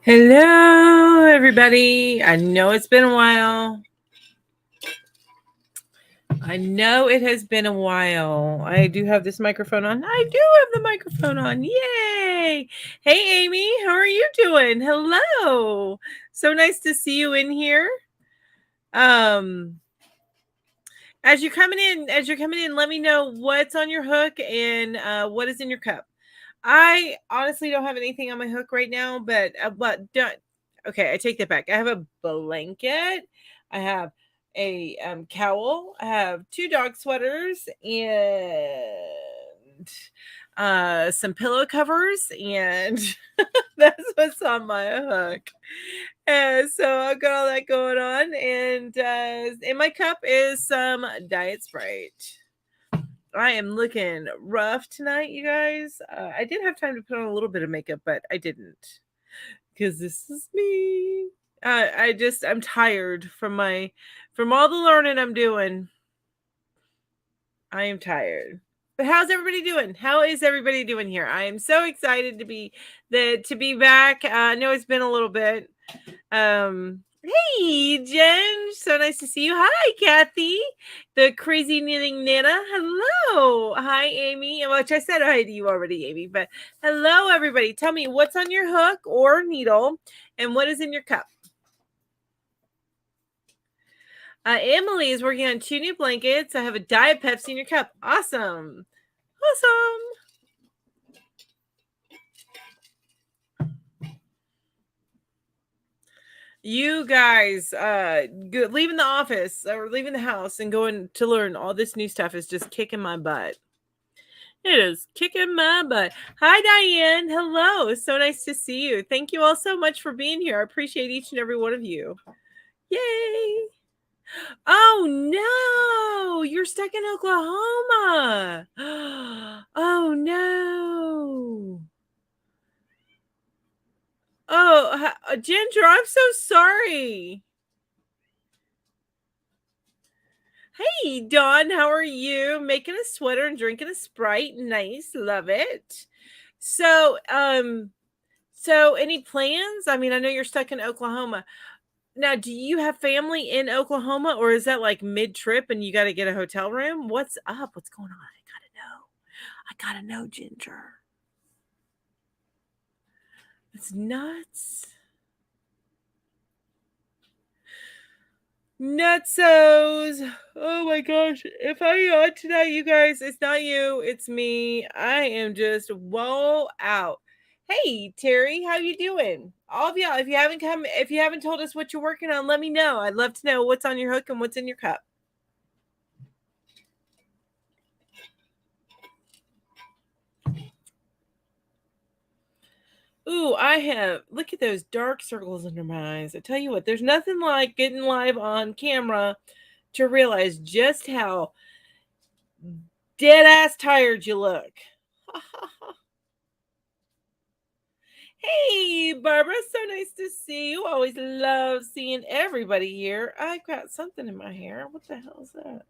Hello, everybody. I know it's been a while. I know it has been a while. I do have this microphone on. I do have the microphone on. Yay. Hey, Amy. How are you doing? Hello. So nice to see you in here. Um, as you're coming in, let me know what's on your hook and what is in your cup. I honestly don't have anything on my hook right now, but don't. Okay, I take that back. I have a blanket. I have a cowl. I have 2 dog sweaters and some pillow covers, and that's what's on my hook. And so I've got all that going on, and in my cup is some Diet Sprite. I am looking rough tonight, you guys. I did have time to put on a little bit of makeup, but I didn't because this is me. I'm tired from all the learning I'm doing. I am tired. But how's everybody doing? How is everybody doing here? I am so excited to be back. I know it's been a little bit. Hey, Jen. So nice to see you. Hi, Kathy, the crazy knitting Nana. Hello. Hi, Amy. Which I said hi to you already, Amy. But hello, everybody. Tell me what's on your hook or needle and what is in your cup. Emily is working on 2 new blankets. I have a Diet Pepsi in your cup. Awesome. Awesome. You guys leaving the office or leaving the house and going to learn all this new stuff is just kicking my butt. It is kicking my butt. Hi, Diane. Hello. So nice to see you. Thank you all so much for being here. I appreciate each and every one of you. Yay. Oh, no. You're stuck in Oklahoma. Oh, no. Oh, Ginger, I'm so sorry. Hey, Dawn, how are you? Making a sweater and drinking a Sprite. Nice. Love it. So any plans? I mean, I know you're stuck in Oklahoma. Now, do you have family in Oklahoma or is that like mid-trip and you got to get a hotel room? What's up? What's going on? I gotta know, Ginger. It's nuts. Nutsos. Oh my gosh. If I yawn tonight, you guys, it's not you, it's me. I am just woe out. Hey Terry, how you doing? All of y'all, if you haven't told us what you're working on, let me know. I'd love to know what's on your hook and what's in your cup. Ooh, look at those dark circles under my eyes. I tell you what, there's nothing like getting live on camera to realize just how dead ass tired you look. Hey, Barbara, so nice to see you. Always love seeing everybody here. I've got something in my hair. What the hell is that?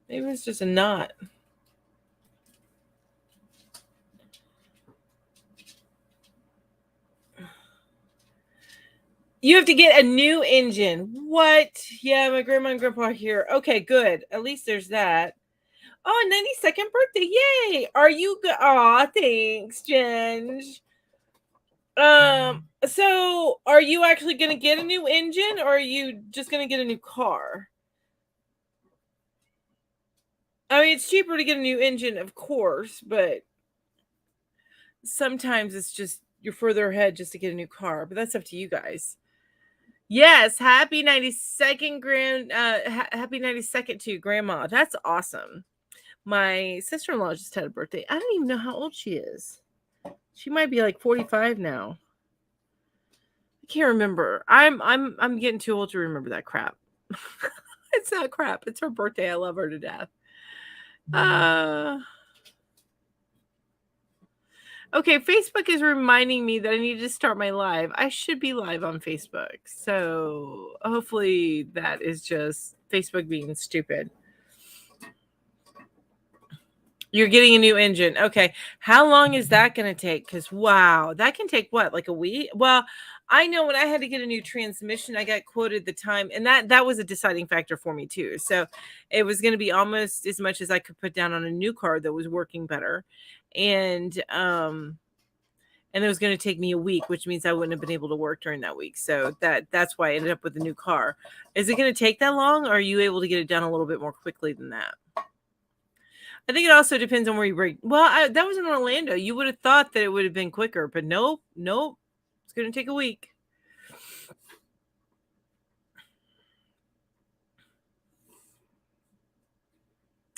Maybe it's just a knot. You have to get a new engine. What? Yeah, my grandma and grandpa are here. Okay, good. At least there's that. Oh, 92nd birthday. Yay. Are you good? Aw, thanks, Jen. So are you actually gonna get a new engine or are you just gonna get a new car? I mean, it's cheaper to get a new engine, of course, but sometimes it's just you're further ahead just to get a new car, but that's up to you guys. Yes, happy 92nd happy 92nd to grandma. That's awesome. My sister-in-law just had a birthday. I don't even know how old she is. She might be like 45 now. I can't remember. I'm getting too old to remember that crap. It's not crap. It's her birthday. I love her to death. Okay, Facebook is reminding me that I need to start my live. I should be live on Facebook. So hopefully that is just Facebook being stupid. You're getting a new engine. Okay. How long is that going to take? Because, wow, that can take what, like a week? Well, I know when I had to get a new transmission, I got quoted the time, and that was a deciding factor for me too. So it was going to be almost as much as I could put down on a new car that was working better. And it was going to take me a week, which means I wouldn't have been able to work during that week. So that's why I ended up with a new car. Is it going to take that long, or are you able to get it done a little bit more quickly than that? I think it also depends on where you break. Well, that was in Orlando. You would have thought that it would have been quicker, but nope. It's going to take a week.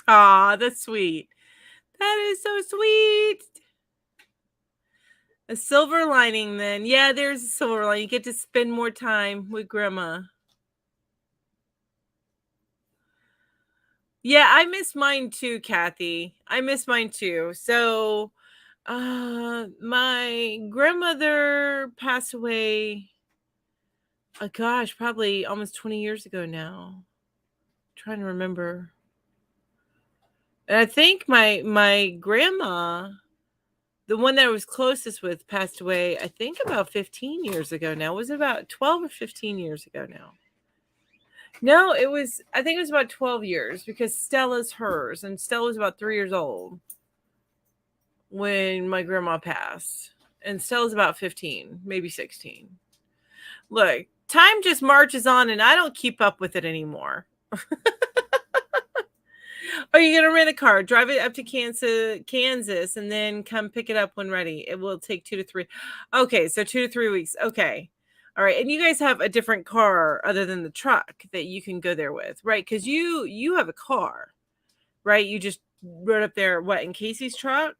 Aw, that's sweet. That is so sweet. A silver lining, then. Yeah, there's a silver lining. You get to spend more time with grandma. Yeah, I miss mine too, Kathy. I miss mine too. So, my grandmother passed away, gosh, probably almost 20 years ago now. Trying to remember. And I think my grandma, the one that I was closest with, passed away, I think about 15 years ago now. Was it about 12 or 15 years ago now? No, I think it was about 12 years because Stella's hers, and Stella was about 3 years old when my grandma passed. And Stella's about 15, maybe 16. Look, time just marches on and I don't keep up with it anymore. Are you going to rent a car, drive it up to Kansas, and then come pick it up when ready? It will take 2 to 3. Okay, so 2 to 3 weeks. Okay. All right. And you guys have a different car other than the truck that you can go there with, right? Because you have a car, right? You just rode up there, what, in Casey's truck?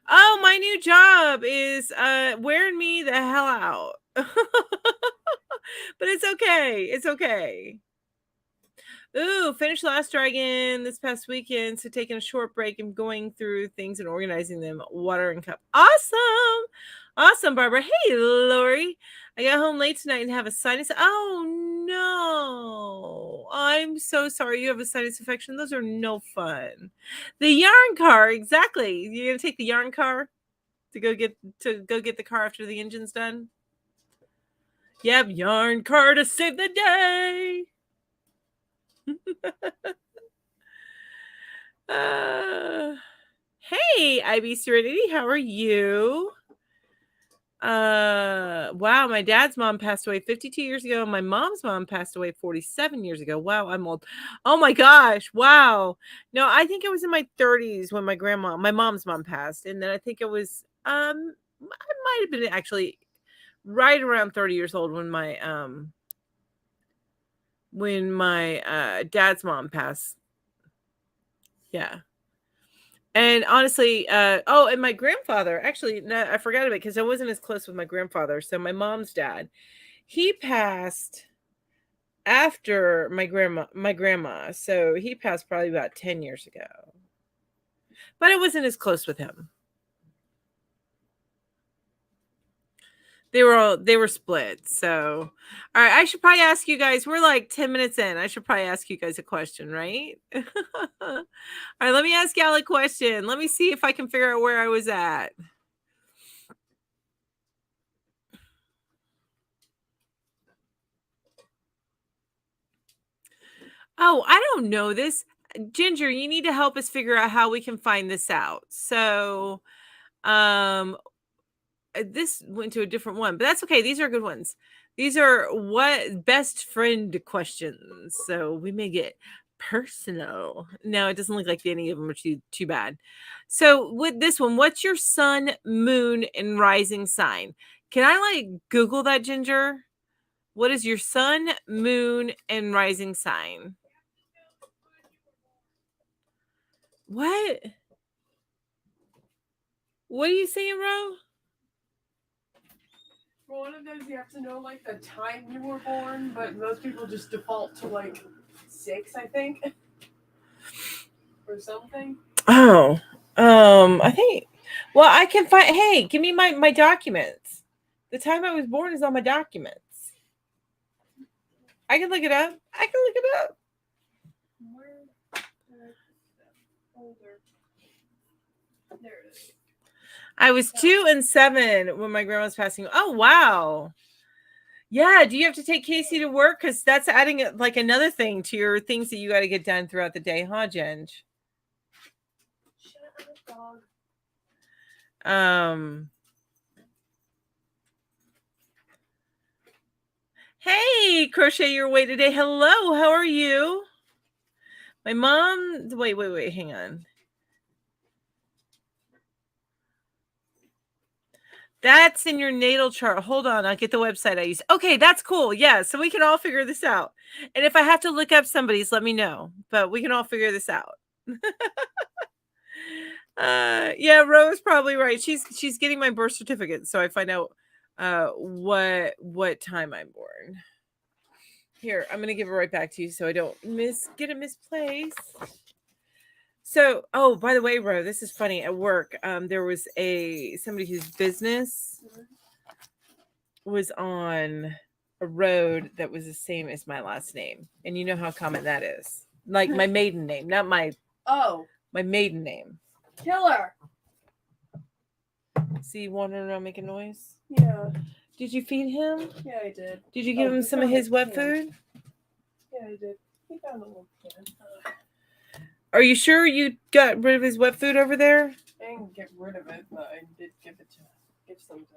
Oh, my new job is wearing me the hell out. But it's okay. It's okay. Ooh, finished Last Dragon this past weekend. So taking a short break and going through things and organizing them. Water and cup. Awesome. Awesome, Barbara. Hey, Lori. I got home late tonight and have a sinus. Oh, no. I'm so sorry you have a sinus infection. Those are no fun. The yarn car. Exactly. You're going to take the yarn car to go get the car after the engine's done? Yep, yarn car to save the day. Hey, IB Serenity, how are you? Wow, my dad's mom passed away 52 years ago. My mom's mom passed away 47 years ago. Wow, I'm old. Oh my gosh, wow. No, I think I was in my 30s when my mom's mom passed, and then I think it was I might have been actually right around 30 years old when my dad's mom passed. Yeah. And honestly, and my grandfather, actually, no, I forgot about it because I wasn't as close with my grandfather. So my mom's dad, he passed after my grandma. So he passed probably about 10 years ago. But I wasn't as close with him. They were split. So, all right, I should probably ask you guys. We're like 10 minutes in. I should probably ask you guys a question, right? All right, let me ask y'all a question. Let me see if I can figure out where I was at. Oh, I don't know this. Ginger, you need to help us figure out how we can find this out. So, this went to a different one, but that's okay. These are good ones. These are what best friend questions. So we may get personal. No, it doesn't look like any of them are too bad. So with this one, what's your sun, moon, and rising sign? Can I like Google that, Ginger? What is your sun, moon, and rising sign? What? What are you saying, Ro? For one of those, you have to know like the time you were born, but most people just default to like 6, I think, or something. Oh, I think. Well, I can find. Hey, give me my documents. The time I was born is on my documents. I can look it up. Where? There it is. I was 2 and 7 when my grandma was passing. Oh, wow. Yeah, do you have to take Casey to work? Because that's adding like another thing to your things that you got to get done throughout the day, huh, Jen? Shut up, dog. Hey, Crochet Your Way today. Hello, how are you? My mom, wait, hang on. That's in your natal chart. Hold on, I'll get the website I use. Okay, that's cool. Yeah, so we can all figure this out. And if I have to look up somebody's, let me know. But we can all figure this out. Yeah, Rose probably right. She's getting my birth certificate, so I find out what time I'm born. Here, I'm gonna give it right back to you so I don't get it misplaced. So, oh, by the way, Ro, this is funny. At work, there was somebody whose business was on a road that was the same as my last name, and you know how common that is. Like my maiden name, not my maiden name. Killer. See, you wandering around making noise. Yeah. Did you feed him? Yeah, I did. Did you give him some of his wet food? Yeah, I did. He found a little can. Are you sure you got rid of his wet food over there? I didn't get rid of it, but I did give some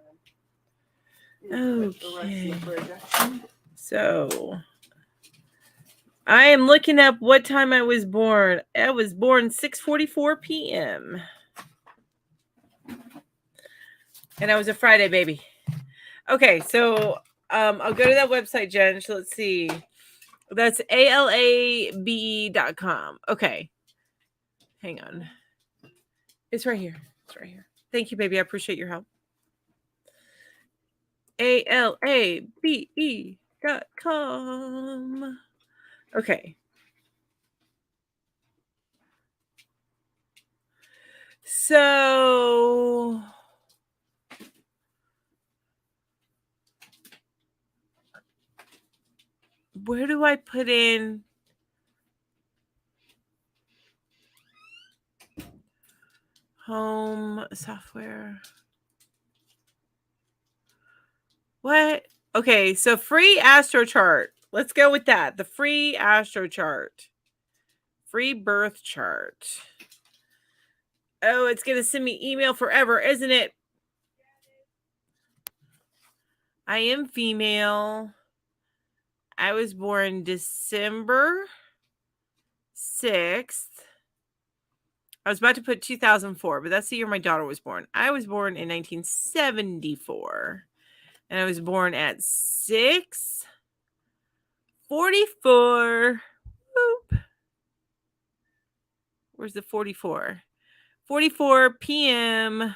to him. Okay. So I am looking up what time I was born. I was born 6:44 p.m. And I was a Friday baby. Okay, so I'll go to that website, Jen. So let's see. That's alabe.com. Okay. Hang on. It's right here. It's right here. Thank you, baby. I appreciate your help. alabe.com. Okay. So where do I put in home software? What? Okay, so free astro chart. Let's go with that. The free astro chart. Free birth chart. Oh, it's going to send me email forever, isn't it? I am female. I was born December 6th. I was about to put 2004, but that's the year my daughter was born. I was born in 1974. And I was born at 6:44. Whoop. Where's the 44? 44 p.m.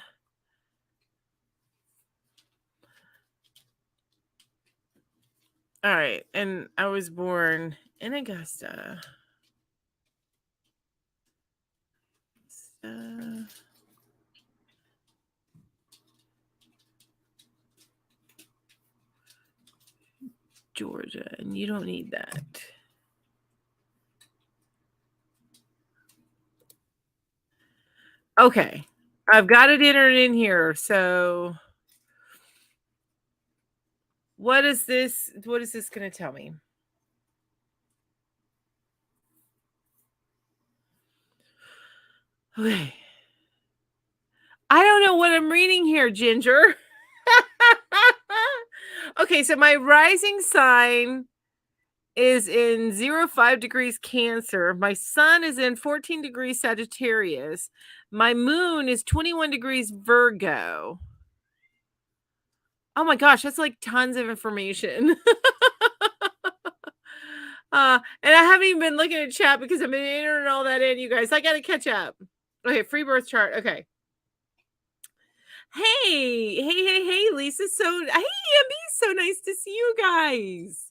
All right. And I was born in Augusta. Georgia. And you don't need that. Okay. I've got it entered in here. So what is this going to tell me? Okay. I don't know what I'm reading here, Ginger. Okay, so my rising sign is in 05 degrees Cancer. My sun is in 14 degrees Sagittarius. My moon is 21 degrees Virgo. Oh my gosh, that's like tons of information. And I haven't even been looking at chat because I've been entering all that in, you guys. I got to catch up. Okay, free birth chart. Okay. Hey, Lisa. Hey, Amby. So nice to see you guys.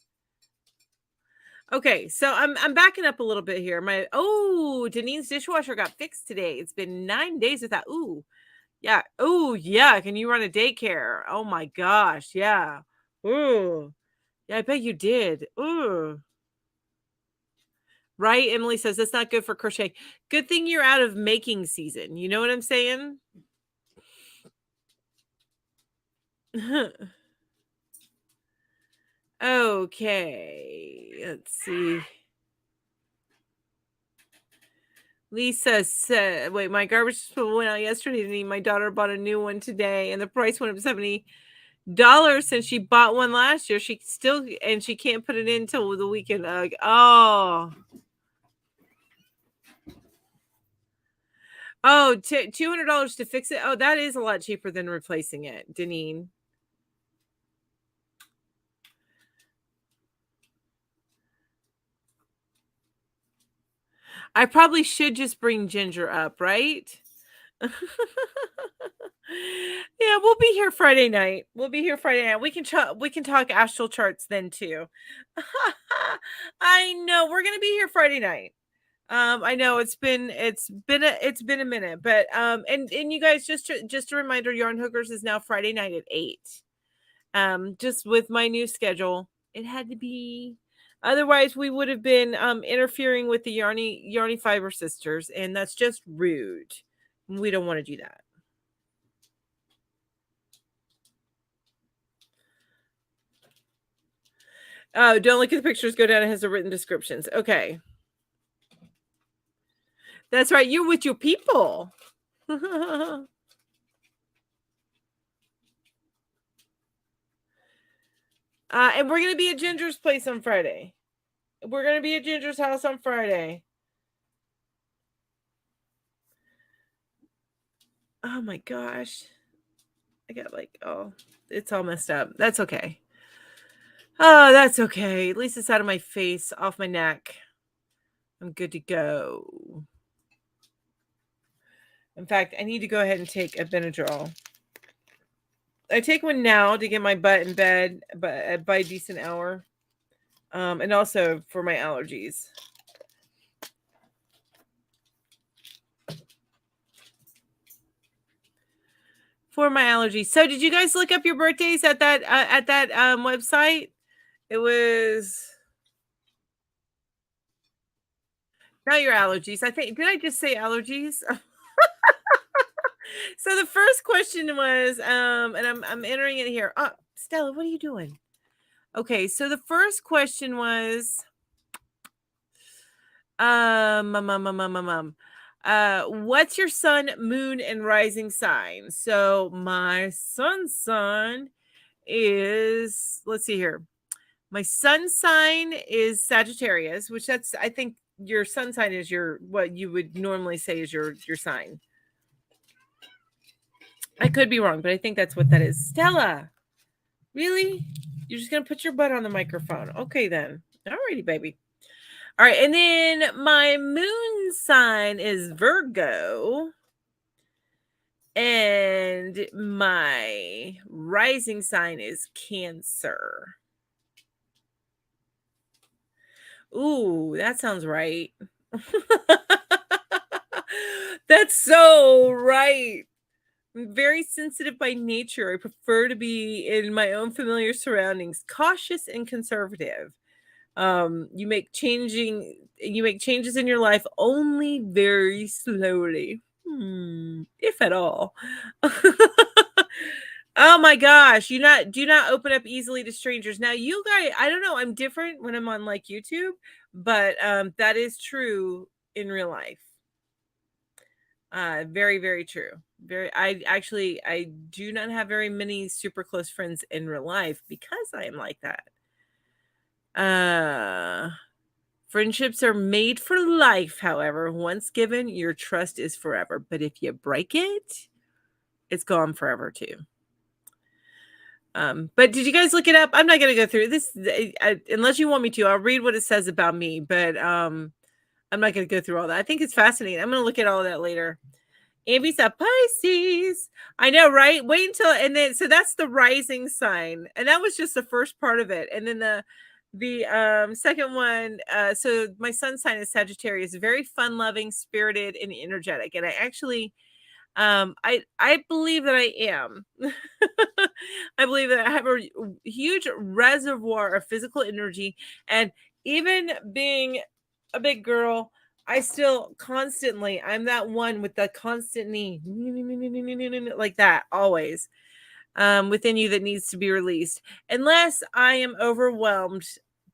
Okay, so I'm backing up a little bit here. Denise's dishwasher got fixed today. It's been 9 days without. Yeah. Oh, yeah. Can you run a daycare? Oh my gosh. Yeah. Ooh. Yeah, I bet you did. Ooh. Right? Emily says that's not good for crochet. Good thing you're out of making season. You know what I'm saying? Okay. Let's see. Lisa said, wait, my garbage disposal went out yesterday and my daughter bought a new one today and the price went up $70 since she bought one last year. She still, and she can't put it in till the weekend. Oh, $200 to fix it. Oh, that is a lot cheaper than replacing it, Deneen. I probably should just bring Ginger up, right? Yeah, we'll be here Friday night. We'll be here Friday night. We can talk astral charts then too. I know we're gonna be here Friday night. I know it's been a minute, but and you guys just a reminder, Yarn Hookers is now Friday night at 8. Just with my new schedule, it had to be. Otherwise, we would have been interfering with the Yarny Fiber sisters, and that's just rude. We don't want to do that. Oh, don't look at the pictures. Go down. It has the written descriptions. Okay. That's right. You're with your people. And we're going to be at Ginger's place on Friday. We're going to be at Ginger's house on Friday. Oh my gosh. I got it's all messed up. That's okay. Oh, that's okay. At least it's out of my face, off my neck. I'm good to go. In fact, I need to go ahead and take a Benadryl. I take one now to get my butt in bed by a decent hour. And also for my allergies. For my allergies. So did you guys look up your birthdays at that website? It was not your allergies. I think, did I just say allergies? So the first question was, and I'm entering it here. Oh, Stella, what are you doing? Okay, so the first question was, what's your sun, moon, and rising sign? So my sun sign is, let's see here. My sun sign is Sagittarius, which I think your sun sign is what you would normally say is your sign. I could be wrong, but I think that's what that is. Stella, really? You're just going to put your butt on the microphone. Okay, then. Alrighty, baby. All right, and then my moon sign is Virgo. And my rising sign is Cancer. Ooh, that sounds right. That's so right. I'm very sensitive by nature. I prefer to be in my own familiar surroundings, cautious and conservative. You make changes in your life only very slowly, if at all. Oh my gosh, do not open up easily to strangers. Now, you guys, I don't know, I'm different when I'm on like YouTube, but that is true in real life. Very, very true. I do not have very many super close friends in real life because I am like that. Friendships are made for life, however. Once given, your trust is forever. But if you break it, it's gone forever too. But did you guys look it up? I'm not going to go through this unless you want me to. I'll read what it says about me, but I'm not going to go through all that. I think it's fascinating. I'm going to look at all of that later. Amy's a Pisces. I know, right? Wait until, and then, so that's the rising sign. And that was just the first part of it. And then the second one, so my sun sign is Sagittarius, very fun loving, spirited, and energetic. And I actually, I believe that I am. I believe that I have a huge reservoir of physical energy, and even being a big girl. I still constantly, I'm that one with the constant knee, like that, always within you that needs to be released. Unless I am overwhelmed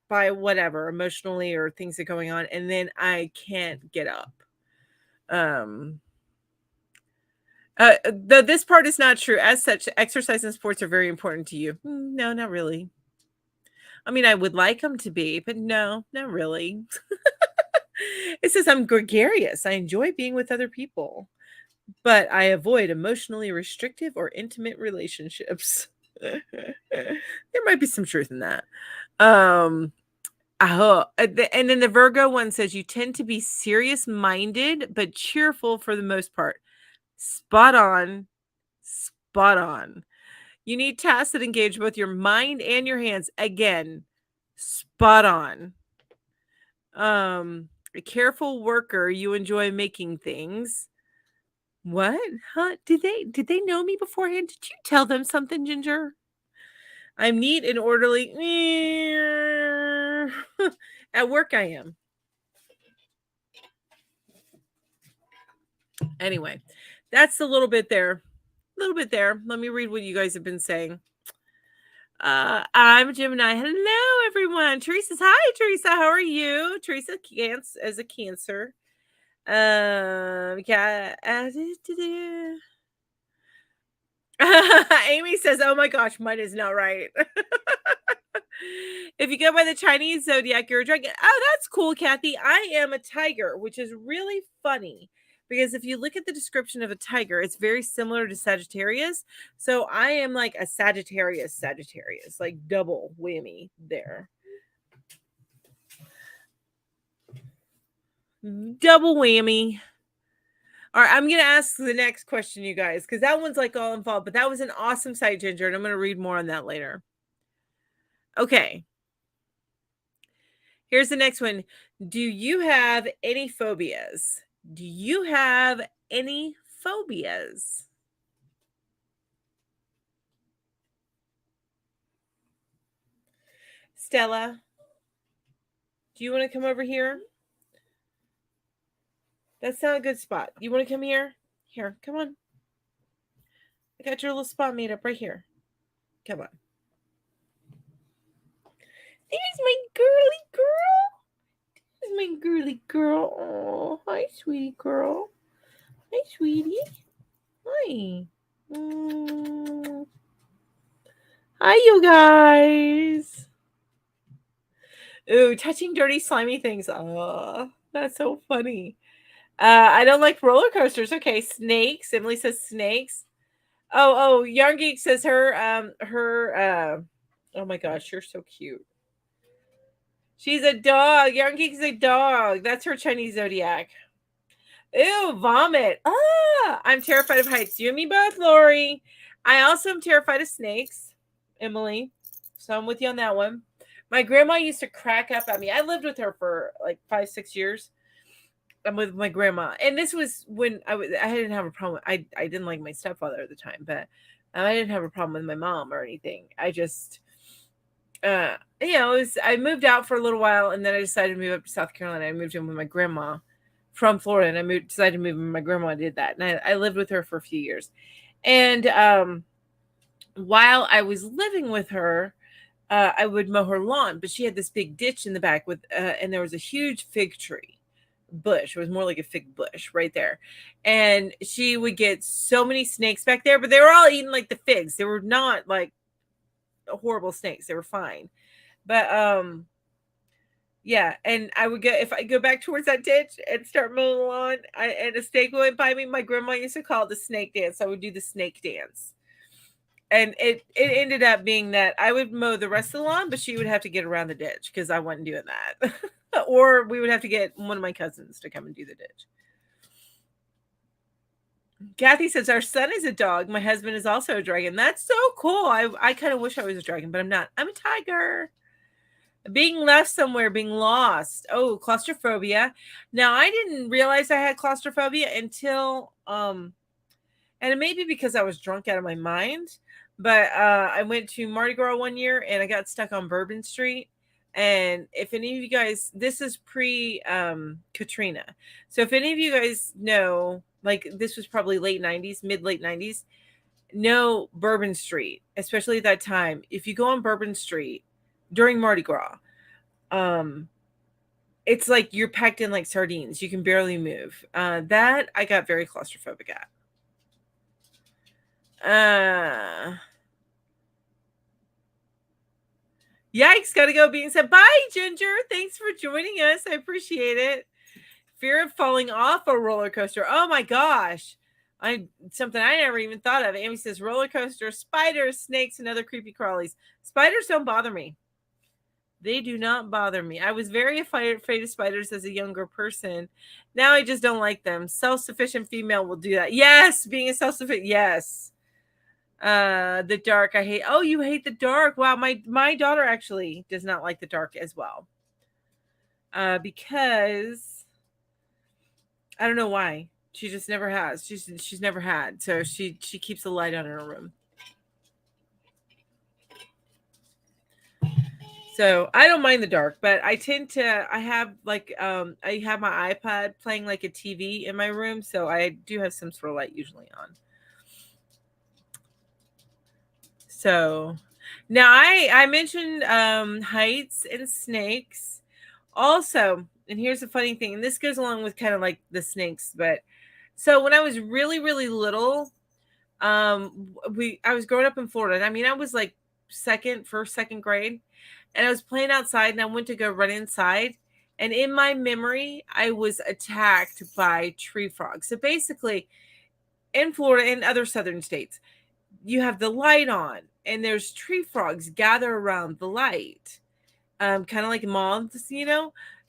by whatever emotionally or things that are going on, and then I can't get up. This part is not true. As such, exercise and sports are very important to you. No, not really. I mean, I would like them to be, but no, not really. It says I'm gregarious. I enjoy being with other people, but I avoid emotionally restrictive or intimate relationships. There might be some truth in that. And then the Virgo one says you tend to be serious minded, but cheerful for the most part. Spot on. Spot on. You need tasks that engage both your mind and your hands. Again, spot on. A careful worker, you enjoy making things. What? Huh? Did they know me beforehand? Did you tell them something, Ginger? I'm neat and orderly. At work I am. Anyway, that's a little bit there. Let me read what you guys have been saying. I'm Gemini. Hello, everyone. Teresa's hi, Teresa. How are you? Teresa as a Cancer. Yeah. Amy says, "Oh my gosh, mine is not right." If you go by the Chinese zodiac, you're a dragon. Oh, that's cool, Kathy. I am a tiger, which is really funny because if you look at the description of a tiger, it's very similar to Sagittarius. So I am like a Sagittarius, like double whammy there. Double whammy. All right, I'm going to ask the next question, you guys, because that one's like all involved, but that was an awesome site, Ginger, and I'm going to read more on that later. Okay. Here's the next one. Do you have any phobias? Do you have any phobias? Stella, do you want to come over here? That's not a good spot. You want to come here? Here, come on. I got your little spot made up right here. Come on. There's my girly girl. There's my girly girl. Oh, hi, sweetie girl. Hi, sweetie. Hi. Hi, you guys. Ooh, touching dirty, slimy things. Oh, that's so funny. I don't like roller coasters. Okay, snakes. Emily says snakes. Oh, Yarn Geek says oh my gosh, you're so cute. She's a dog. Yarn Geek's a dog. That's her Chinese zodiac. Ew, vomit. I'm terrified of heights. You and me both, Lori. I also am terrified of snakes, Emily. So I'm with you on that one. My grandma used to crack up at me. I lived with her for like 5-6 years. I'm with my grandma, and this was when I didn't have a problem. I didn't like my stepfather at the time, but I didn't have a problem with my mom or anything. I just, I moved out for a little while, and then I decided to move up to South Carolina. I moved in with my grandma from Florida, and decided to move in. My grandma did that, and I lived with her for a few years. And while I was living with her, I would mow her lawn, but she had this big ditch in the back with, and there was a huge fig tree bush. It was more like a fig bush right there, and she would get so many snakes back there, but they were all eating like the figs. They were not like horrible snakes. They were fine, but yeah. And I would if I go back towards that ditch and start mowing the lawn, and a snake went by me. My grandma used to call it the snake dance. I would do the snake dance. And it ended up being that I would mow the rest of the lawn, but she would have to get around the ditch because I wasn't doing that. Or we would have to get one of my cousins to come and do the ditch. Kathy says, our son is a dog. My husband is also a dragon. That's so cool. I kind of wish I was a dragon, but I'm not. I'm a tiger. Being left somewhere, being lost. Oh, claustrophobia. Now, I didn't realize I had claustrophobia until, and it may be because I was drunk out of my mind, but I went to Mardi Gras one year and I got stuck on Bourbon Street. And if any of you guys, this is pre Katrina. So if any of you guys know, like this was probably late 90s, mid late 90s, know Bourbon Street, especially at that time. If you go on Bourbon Street during Mardi Gras, it's like you're packed in like sardines. You can barely move. That I got very claustrophobic at. Yikes, gotta go. Being said, bye, Ginger. Thanks for joining us. I appreciate it. Fear of falling off a roller coaster. Oh my gosh. Something I never even thought of. Amy says roller coaster, spiders, snakes, and other creepy crawlies. Spiders don't bother me. They do not bother me. I was very afraid of spiders as a younger person. Now I just don't like them. Self-sufficient female will do that. Yes, being a self-sufficient. Yes. The dark. I hate. Oh, you hate the dark. Wow, my daughter actually does not like the dark as well. Because I don't know why. She just never has. She's never had. So she keeps the light on in her room. So I don't mind the dark, but I tend to I have like I have my iPad playing like a TV in my room, so I do have some sort of light usually on. So now I mentioned heights and snakes. Also, and here's the funny thing, and this goes along with kind of like the snakes, but so when I was really, really little, I was growing up in Florida. And I mean, I was like first, second grade, and I was playing outside and I went to go run inside. And in my memory, I was attacked by tree frogs. So basically, in Florida and other southern states, you have the light on and there's tree frogs gather around the light. Kind of like moths,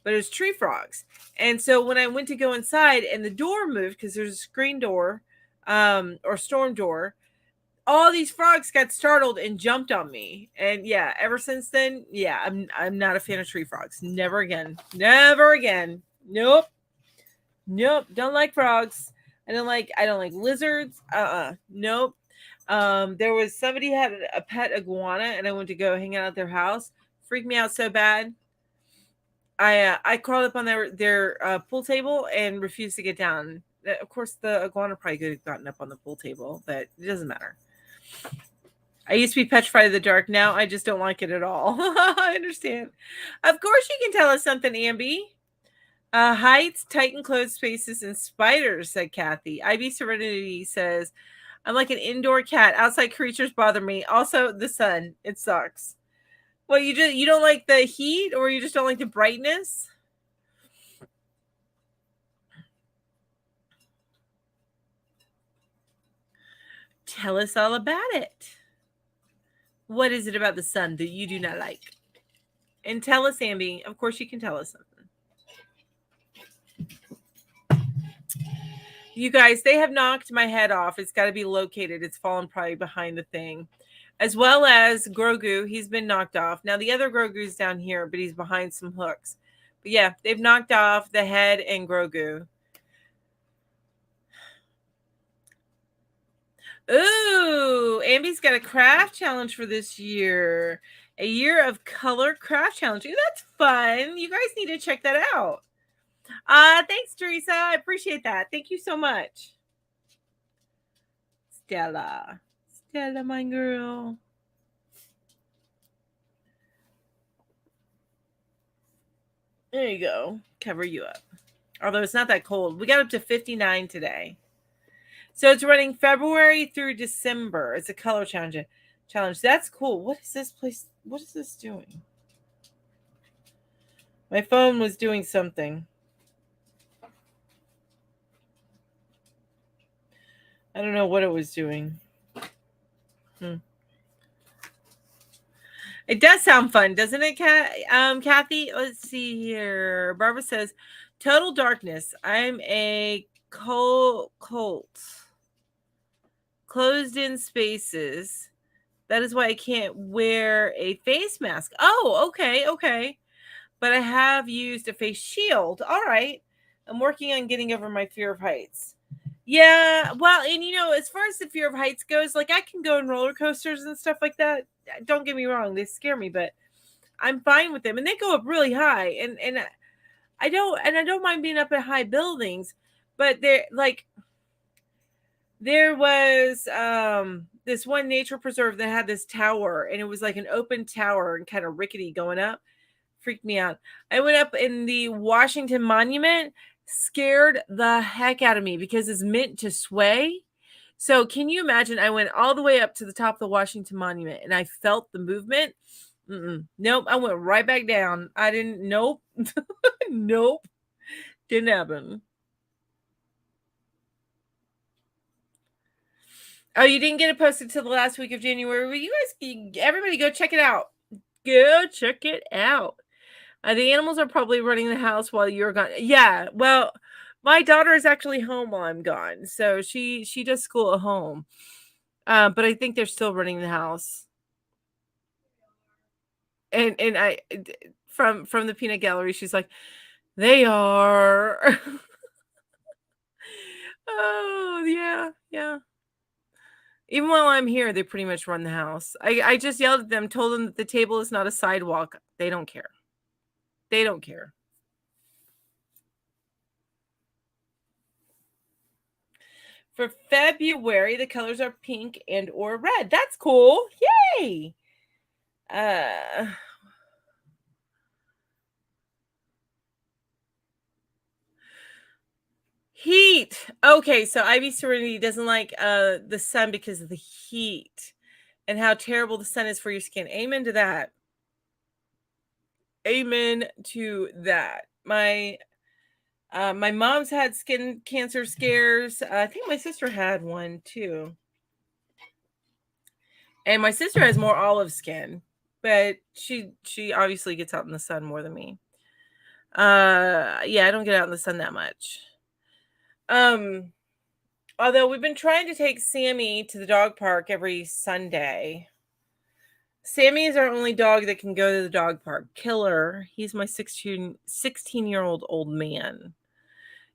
but it's tree frogs. And so when I went to go inside and the door moved, because there's a screen door or storm door, all these frogs got startled and jumped on me. And yeah, ever since then, yeah, I'm not a fan of tree frogs. Never again. Never again. Nope. Don't like frogs. I don't like lizards. Nope. There was somebody had a pet iguana and I went to go hang out at their house. Freaked me out so bad. I crawled up on their pool table and refused to get down. Of course, the iguana probably could have gotten up on the pool table, but it doesn't matter. I used to be petrified of the dark. Now I just don't like it at all. I understand. Of course, you can tell us something, Ambi. Heights, tight enclosed spaces, and spiders, said Kathy. IB Serenity says, I'm like an indoor cat. Outside creatures bother me. Also, the sun. It sucks. Well, you don't like the heat, or you just don't like the brightness? Tell us all about it. What is it about the sun that you do not like? And tell us, Ambi. Of course, you can tell us something. You guys, they have knocked my head off. It's got to be located. It's fallen probably behind the thing. As well as Grogu, he's been knocked off. Now, the other Grogu's down here, but he's behind some hooks. But yeah, they've knocked off the head and Grogu. Ooh, Ambi's got a craft challenge for this year. A year of color craft challenge. Ooh, that's fun. You guys need to check that out. Thanks, Teresa. I appreciate that. Thank you so much. Stella, my girl. There you go. Cover you up. Although it's not that cold. We got up to 59 today. So it's running February through December. It's a color challenge. That's cool. What is this place? What is this doing? My phone was doing something. I don't know what it was doing. It does sound fun, doesn't it, Kathy? Let's see here. Barbara says, total darkness. I'm a cult. Closed in spaces. That is why I can't wear a face mask. Oh, okay. But I have used a face shield. All right. I'm working on getting over my fear of heights. Yeah, well, and as far as the fear of heights goes, like I can go on roller coasters and stuff like that. Don't get me wrong, they scare me, but I'm fine with them, and they go up really high, and I don't mind being up at high buildings, but they're like there was this one nature preserve that had this tower, and it was like an open tower and kind of rickety going up. Freaked me out. I went up in the Washington Monument, scared the heck out of me because it's meant to sway. So can you imagine? I went all the way up to the top of the Washington Monument and I felt the movement. Nope, I went right back down. I didn't. Nope, nope, didn't happen. Oh, you didn't get it posted till the last week of January. Well, you guys, everybody, go check it out. Go check it out. The animals are probably running the house while you're gone. Yeah, well, my daughter is actually home while I'm gone, so she does school at home. But I think they're still running the house. And I from the peanut gallery, she's like, they are. Oh yeah, yeah. Even while I'm here, they pretty much run the house. I just yelled at them, told them that the table is not a sidewalk. They don't care. They don't care. For February, the colors are pink and or red. That's cool. Yay. Heat. Okay, so Ivy Serenity doesn't like the sun because of the heat and how terrible the sun is for your skin. Amen to that. Amen to that. My mom's had skin cancer scares. I think my sister had one too. And my sister has more olive skin, but she obviously gets out in the sun more than me. Yeah, I don't get out in the sun that much. Although we've been trying to take Sammy to the dog park every Sunday. Sammy is our only dog that can go to the dog park. Killer. He's my 16-year-old old man.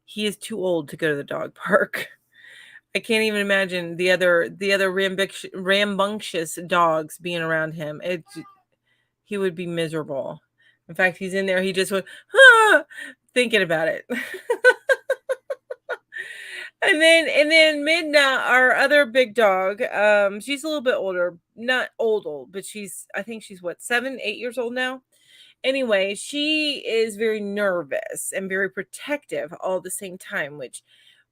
He is too old to go to the dog park. I can't even imagine the other rambunctious dogs being around him. He would be miserable. In fact, he's in there. He just went, thinking about it. And then Midna, our other big dog, she's a little bit older, not old, but I think she's what, 7, 8 years old now. Anyway, she is very nervous and very protective all at the same time, which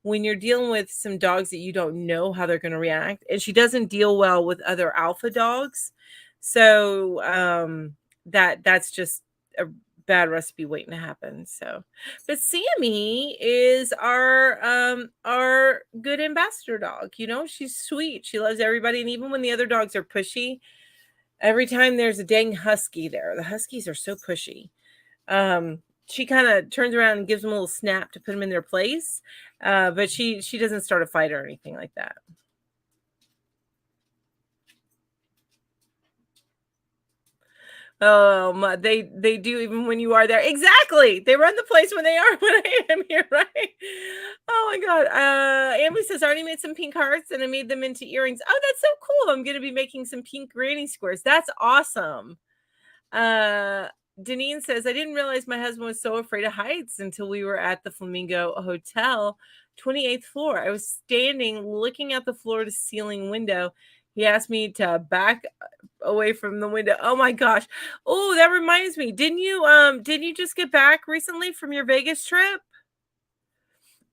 when you're dealing with some dogs that you don't know how they're going to react, and she doesn't deal well with other alpha dogs. So that's just a bad recipe waiting to happen. So, but Sammy is our good ambassador dog. You know, she's sweet. She loves everybody, and even when the other dogs are pushy, every time there's a dang husky there, the huskies are so pushy. She kind of turns around and gives them a little snap to put them in their place, but she doesn't start a fight or anything like that. They do even when you are there. Exactly. They run the place when they are when I am here, right? Oh my god. Amber says I already made some pink hearts and I made them into earrings. Oh, that's so cool. I'm gonna be making some pink granny squares. That's awesome. Deneen says I didn't realize my husband was so afraid of heights until we were at the Flamingo Hotel, 28th floor. I was standing looking out the floor to ceiling window. He asked me to back away from the window. Oh my gosh. Oh, that reminds me. Didn't you just get back recently from your Vegas trip?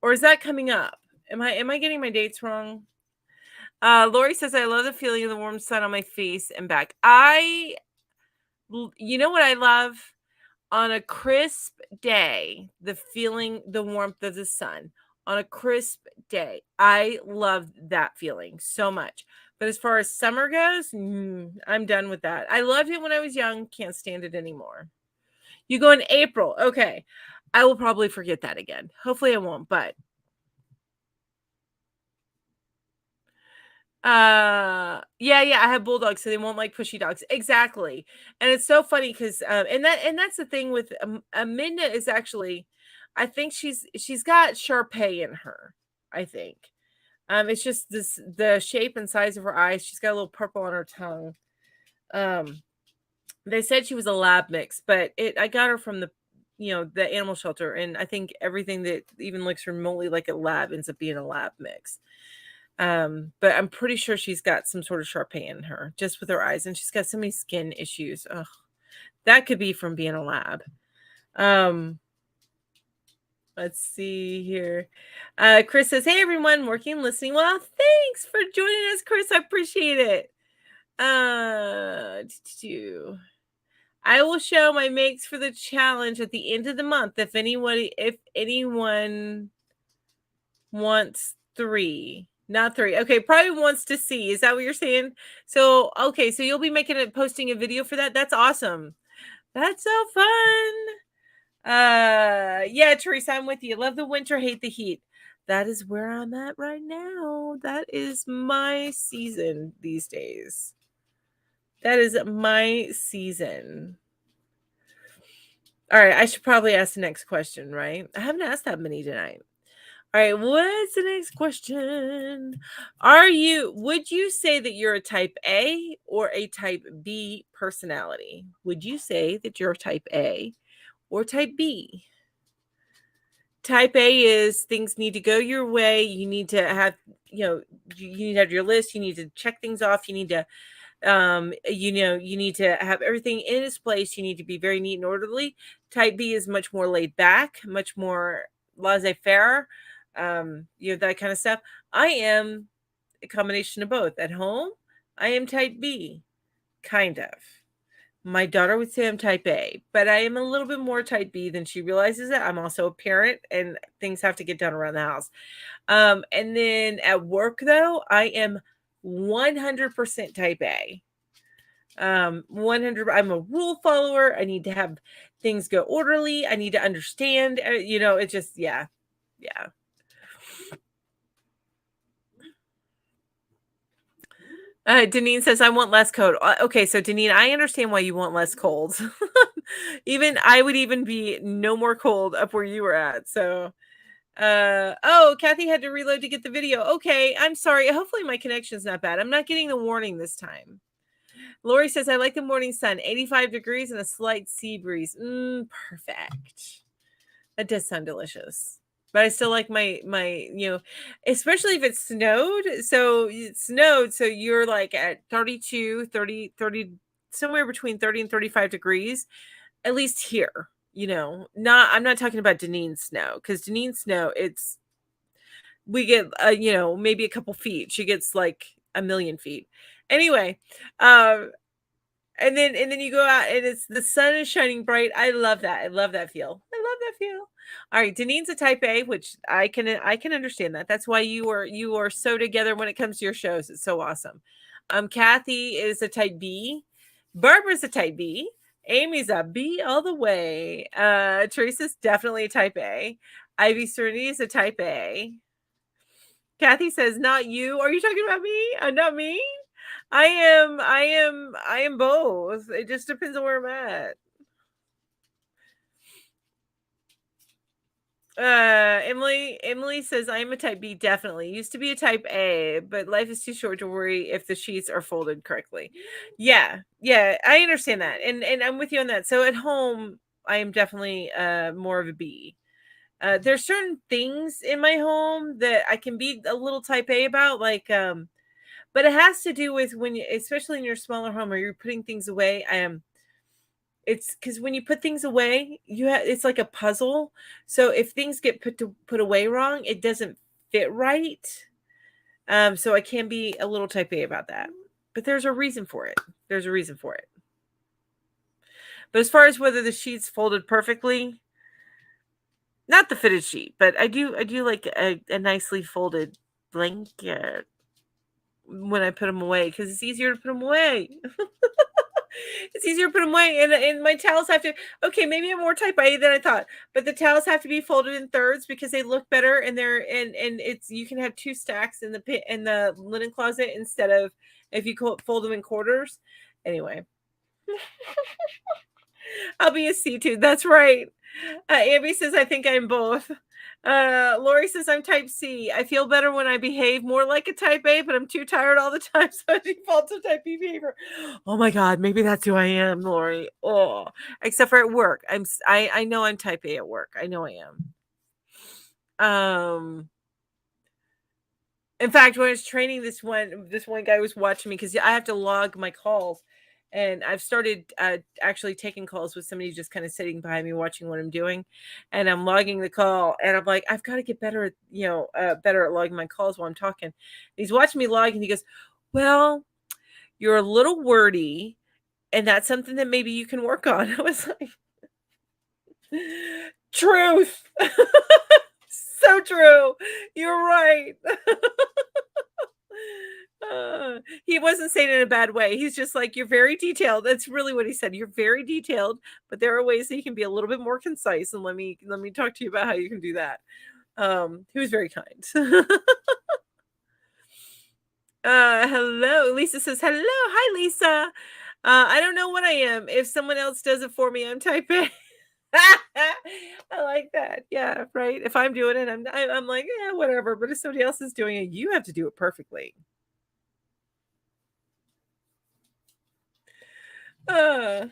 Or is that coming up? Am I getting my dates wrong? Lori says I love the feeling of the warm sun on my face and back. You know what I love? On a crisp day, the feeling, the warmth of the sun on a crisp day. I love that feeling so much. But as far as summer goes, I'm done with that. I loved it when I was young. Can't stand it anymore. You go in April. Okay. I will probably forget that again. Hopefully I won't, but yeah, I have bulldogs, so they won't like pushy dogs. Exactly. And it's so funny because and that's the thing with Minna is actually, I think she's got Sharpei in her, I think. It's just the shape and size of her eyes. She's got a little purple on her tongue. They said she was a lab mix, but I got her from the the animal shelter, and I think everything that even looks remotely like a lab ends up being a lab mix. But I'm pretty sure she's got some sort of Sharpei in her, just with her eyes, and she's got so many skin issues. Ugh, that could be from being a lab. Let's see here. Chris says, "Hey everyone, working, listening. Well, thanks for joining us, Chris. I appreciate it. I will show my makes for the challenge at the end of the month if anyone wants 3. Not 3. Okay, probably wants to see. Is that what you're saying? So, okay, so you'll be posting a video for that. That's awesome. That's so fun. Yeah, Teresa, I'm with you. Love the winter, hate the heat. That is where I'm at right now. That is my season these days. That is my season. All right, I should probably ask the next question, right? I haven't asked that many tonight. All right, what's the next question? Would you say that you're a type A or a type B personality? Would you say that you're type A or type B? Type A is things need to go your way. You need to have, you need to have your list. You need to check things off. You need to, you need to have everything in its place. You need to be very neat and orderly. Type B is much more laid back, much more laissez-faire, that kind of stuff. I am a combination of both. At home, I am type B, kind of. My daughter would say I'm type A, but I am a little bit more type B than she realizes it. I'm also a parent and things have to get done around the house. And then at work though, I am 100% type A. 100. I'm a rule follower. I need to have things go orderly. I need to understand, it just, yeah. Deneen says, I want less cold. Okay, so Deneen, I understand why you want less cold. I would even be no more cold up where you were at. So, oh, Kathy had to reload to get the video. Okay, I'm sorry. Hopefully my connection's not bad. I'm not getting the warning this time. Lori says, I like the morning sun, 85 degrees and a slight sea breeze. Perfect. That does sound delicious. But I still like my, especially if it snowed. So it snowed. So you're like at 32, 30, somewhere between 30 and 35 degrees, at least here, I'm not talking about Deneen's snow, because Deneen's snow, we get, maybe a couple feet. She gets like a million feet. Anyway, and then you go out and the sun is shining bright. I love that. I love that feel. All right, Deneen's a type A, which I can understand that. That's why you are so together when it comes to your shows. It's so awesome. Kathy is a type B. Barbara's a type B. Amy's a B all the way. Teresa's definitely a type A. Ivy Serenity is a type A. Kathy says, not you. Are you talking about me? Not me. I am both. It just depends on where I'm at. Emily says, I am a type B, definitely. Used to be a type A, but life is too short to worry if the sheets are folded correctly. Yeah, I understand that. And I'm with you on that. So at home, I am definitely more of a B. There's certain things in my home that I can be a little type A about, like but it has to do with especially in your smaller home, or you're putting things away. It's because when you put things away, it's like a puzzle. So if things get put away wrong, it doesn't fit right. So I can be a little type A about that, but there's a reason for it. But as far as whether the sheet's folded perfectly, not the fitted sheet, but I do like a nicely folded blanket when I put them away, because it's easier to put them away. It's easier to put them away, and my towels have to. Okay, maybe I'm more type A than I thought, but the towels have to be folded in thirds because they look better, and it's you can have 2 stacks in the linen closet instead of if you fold them in quarters. Anyway, I'll be a C too. That's right. Abby says, I think I'm both. Lori says I'm type C. I feel better when I behave more like a type A, but I'm too tired all the time, so I default to type B behavior. Oh my god, maybe that's who I am, Lori. Oh, except for at work. I know I'm type A at work. I know I am. In fact, when I was training this one guy was watching me because I have to log my calls, and I've started actually taking calls with somebody just kind of sitting behind me watching what I'm doing, and I'm logging the call, and I'm like, I've got to get better at better at logging my calls while I'm talking. And he's watching me log, and he goes, "Well, you're a little wordy, and that's something that maybe you can work on." I was like, "Truth, so true. You're right." He wasn't saying it in a bad way. He's just like, "You're very detailed." That's really what he said. "You're very detailed, but there are ways that you can be a little bit more concise, and let me talk to you about how you can do that." He was very kind. Hello. Lisa says, "Hello. Hi, Lisa. I don't know what I am. If someone else does it for me, I'm type A." I like that. Yeah, right. If I'm doing it, I'm like, yeah, whatever. But if somebody else is doing it, you have to do it perfectly. Uh,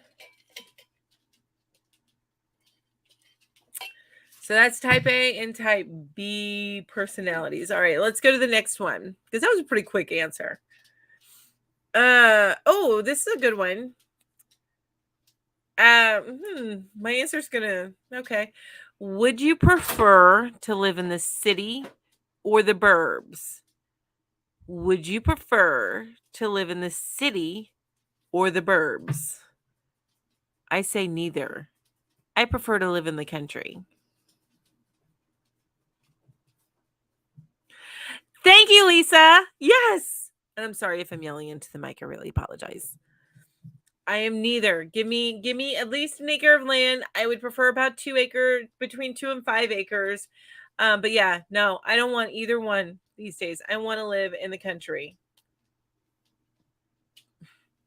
so that's type A and type B personalities. All right, let's go to the next one because that was a pretty quick answer. Oh, this is a good one. My answer's gonna okay. Would you prefer to live in the city or the burbs? Would you prefer to live in the city or the burbs? I say neither. I prefer to live in the country. Thank you, Lisa. Yes. And I'm sorry if I'm yelling into the mic. I really apologize. I am neither. Give me at least an acre of land. I would prefer about 2 acre, between 2 and 5 acres. But yeah, no, I don't want either one these days. I want to live in the country.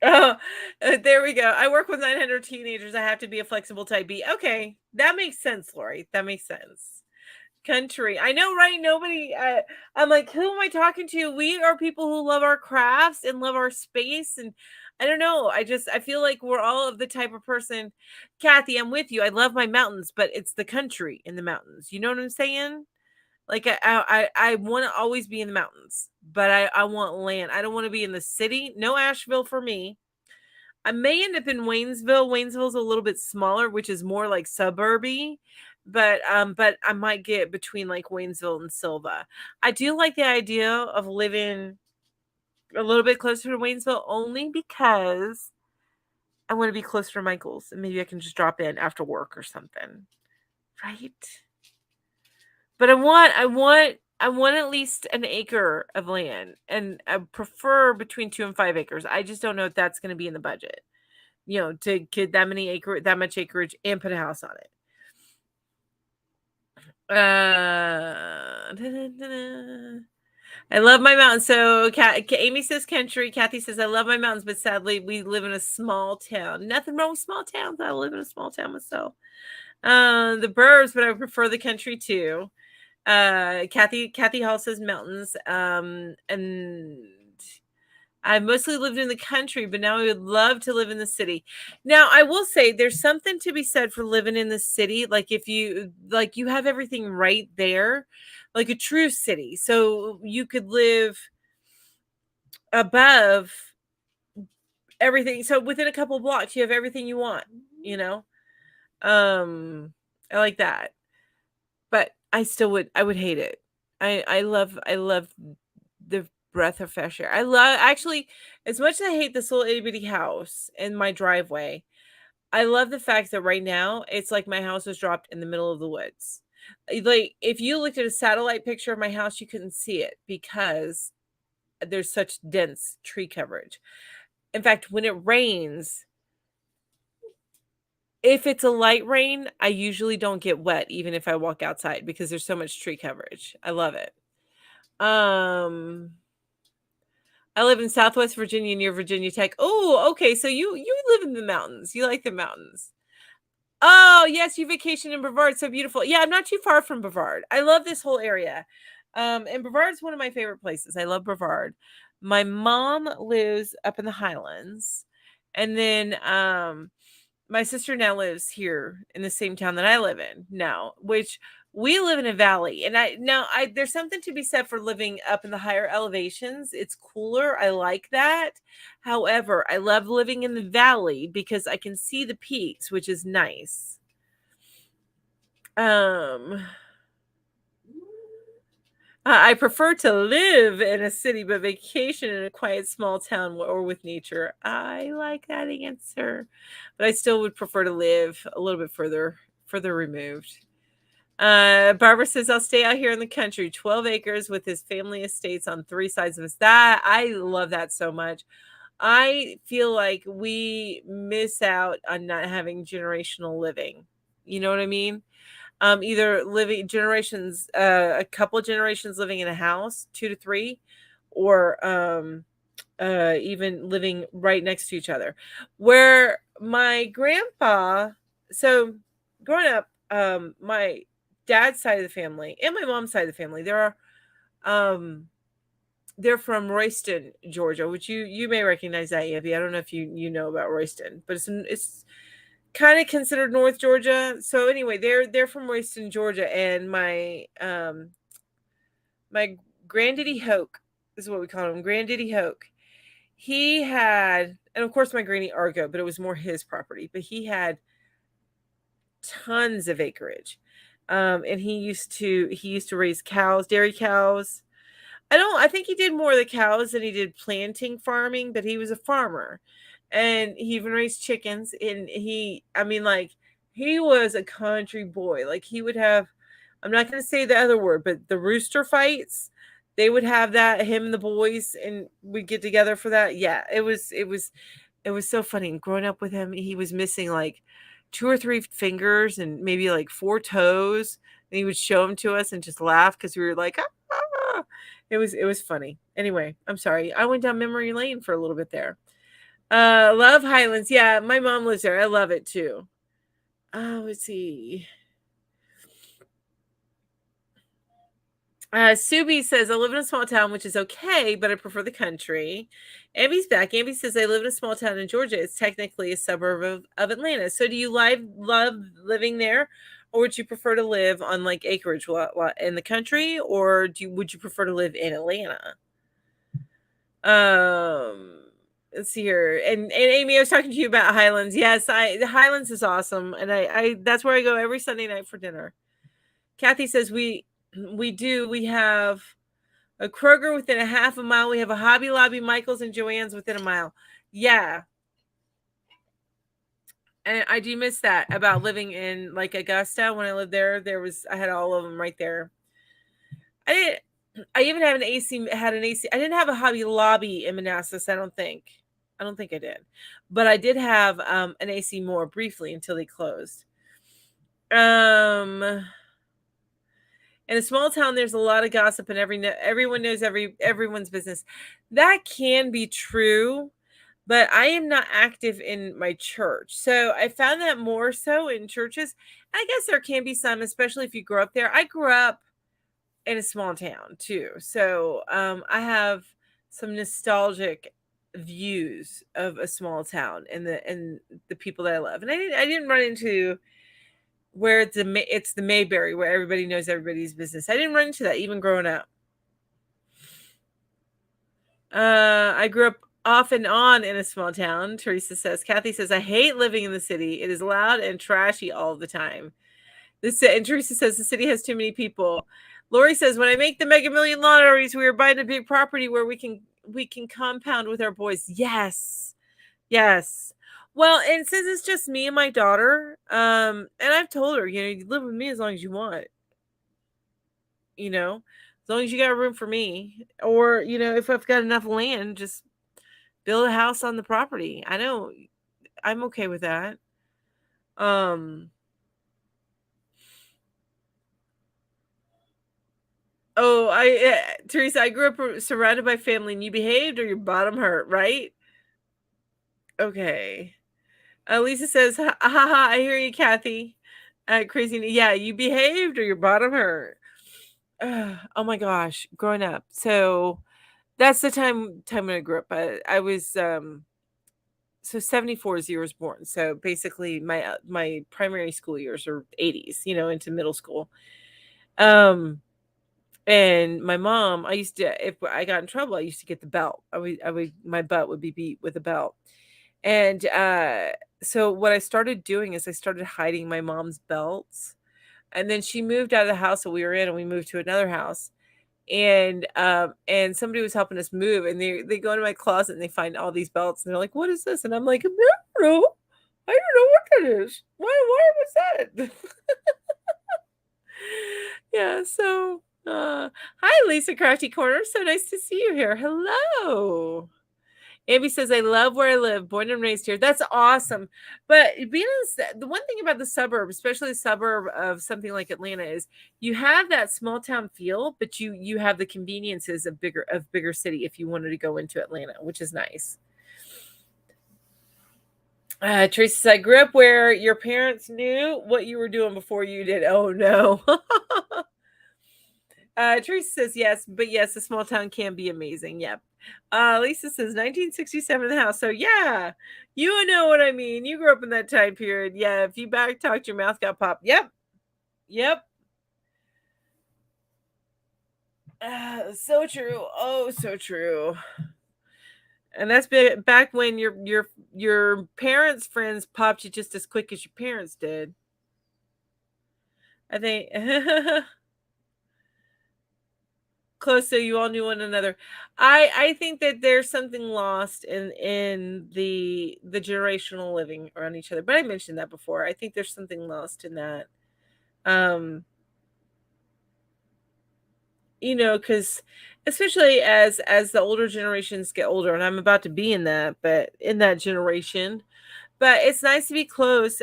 Oh, there we go. I work with 900 teenagers. I have to be a flexible type B. Okay, that makes sense, Lori. That makes sense. Country. I know, right? Nobody. I'm like, who am I talking to? We are people who love our crafts and love our space, and I don't know. I feel like we're all of the type of person. Kathy, I'm with you. I love my mountains, but it's the country in the mountains. You know what I'm saying? Like I want to always be in the mountains, but I want land. I don't want to be in the city. No Asheville for me. I may end up in Waynesville. Waynesville's a little bit smaller, which is more like suburby, but I might get between like Waynesville and Silva. I do like the idea of living a little bit closer to Waynesville only because I want to be closer to Michael's and maybe I can just drop in after work or something. Right? But I want at least an acre of land, and I prefer between 2 and 5 acres. I just don't know if that's going to be in the budget. To get that much acreage and put a house on it. I love my mountains. So Amy says country. Kathy says I love my mountains, but sadly we live in a small town. Nothing wrong with small towns. I live in a small town myself. The burbs, but I prefer the country too. Kathy Hall says mountains. And I mostly lived in the country, but now I would love to live in the city. Now, I will say there's something to be said for living in the city. Like if you have everything right there, like a true city. So you could live above everything. So within a couple blocks, you have everything you want, you know? I like that. But I would hate it. I love the breath of fresh air. I love actually as much as I hate this little itty bitty house in my driveway. I love the fact that right now it's like my house was dropped in the middle of the woods. Like if you looked at a satellite picture of my house, you couldn't see it because there's such dense tree coverage. In fact, when it rains, if it's a light rain, I usually don't get wet even if I walk outside because there's so much tree coverage. I love it. Um I live in Southwest Virginia near Virginia Tech. Oh, okay. So you live in the mountains. You like the mountains. Oh, yes, you vacation in Brevard, so beautiful. Yeah, I'm not too far from Brevard. I love this whole area. And Brevard's one of my favorite places. I love Brevard. My mom lives up in the Highlands, and then my sister now lives here in the same town that I live in now, which we live in a valley. And I there's something to be said for living up in the higher elevations. It's cooler. I like that. However, I love living in the valley because I can see the peaks, which is nice. Um I prefer to live in a city, but vacation in a quiet small town or with nature. I like that answer, but I still would prefer to live a little bit further removed. Barbara says, I'll stay out here in the country, 12 acres with his family estates on three sides of us. That I love that so much. I feel like we miss out on not having generational living. You know what I mean? Either living generations, a couple generations living in a house, 2 to 3, or even living right next to each other. Where my grandpa, so growing up, my dad's side of the family and my mom's side of the family, um, they're from Royston, Georgia, which you may recognize that, Abby. I don't know if you know about Royston, but it's kind of considered North Georgia. So anyway, they're from Royston, Georgia, and my granddaddy Hoke is what we call him, granddaddy Hoke. He had, and of course my granny Argo, but it was more his property. But he had tons of acreage, and he used to raise cows, dairy cows. I think he did more of the cows than he did planting farming, but he was a farmer. And he even raised chickens, and I mean, like, he was a country boy. Like, he would have, I'm not going to say the other word, but the rooster fights, they would have that, him and the boys, and we'd get together for that. Yeah, it was so funny. Growing up with him, he was missing like 2 or 3 fingers and maybe like 4 toes. And he would show them to us and just laugh because we were like, ah. It was funny. Anyway, I'm sorry. I went down memory lane for a little bit there. Love Highlands. Yeah, my mom lives there. I love it too. Let's see. Subi says, I live in a small town, which is okay, but I prefer the country. Amby's back. Amby says, I live in a small town in Georgia. It's technically a suburb of Atlanta. So do you love living there? Or would you prefer to live on like acreage in the country? Or would you prefer to live in Atlanta? Let's see here. And Amy, I was talking to you about Highlands. Yes, the Highlands is awesome. And I that's where I go every Sunday night for dinner. Kathy says we have a Kroger within a half a mile. We have a Hobby Lobby, Michael's, and Joann's within a mile. Yeah. And I do miss that about living in like Augusta. When I lived there, I had all of them right there. I even have an AC. Had an AC. I didn't have a Hobby Lobby in Manassas. I don't think. I did, but I did have an AC more briefly until they closed. In a small town, there's a lot of gossip, and everyone knows everyone's business. That can be true, but I am not active in my church, so I found that more so in churches. I guess there can be some, especially if you grow up there. I grew up in a small town too, so I have some nostalgic views of a small town and the people that I love. And I didn't run into where it's the Mayberry where everybody knows everybody's business. I didn't run into that even growing up. I grew up off and on in a small town. Teresa says. Kathy says, I hate living in the city. It is loud and trashy all the time. And Teresa says the city has too many people. Lori says, when I make the Mega Million lotteries, we are buying a big property where we can compound with our boys. Yes. Well, and since it's just me and my daughter, and I've told her, you live with me as long as you want, as long as you got room for me, or if I've got enough land, just build a house on the property. I know I'm okay with that. Teresa, I grew up surrounded by family, and you behaved or your bottom hurt, right? Okay. Lisa says, "Ha ha ha! I hear you, Kathy. Crazy. Yeah, you behaved or your bottom hurt." Oh my gosh, growing up. So that's the time when I grew up. I was so 74 is the year I was born. So basically, my primary school years are 80s. Into middle school. Um, and my mom, I used to, if I got in trouble, I used to get the belt. My butt would be beat with a belt. And so what I started doing is I started hiding my mom's belts. And then she moved out of the house that we were in, and we moved to another house. And somebody was helping us move, and they go into my closet and they find all these belts, and they're like, "What is this?" And I'm like, "I don't know. I don't know what that is. Why was that?" Yeah, so hi Lisa Crafty Corner. So nice to see you here. Hello. Amy says, I love where I live, born and raised here. That's awesome. But being the one thing about the suburb, especially the suburb of something like Atlanta, is you have that small town feel, but you have the conveniences of bigger city if you wanted to go into Atlanta, which is nice. Tracy says, I grew up where your parents knew what you were doing before you did. Oh no. Teresa says yes, but yes, a small town can be amazing. Yep. Lisa says 1967 in the house. So yeah, you know what I mean. You grew up in that time period. Yeah, if you back talked, your mouth got popped. Yep. Yep. So true. Oh, so true. And that's been back when your parents' friends popped you just as quick as your parents did. I think close, so you all knew one another. I think that there's something lost in the generational living around each other, but I mentioned that before. I think there's something lost in that. Because especially as the older generations get older, and I'm about to be in that, but in that generation, but it's nice to be close.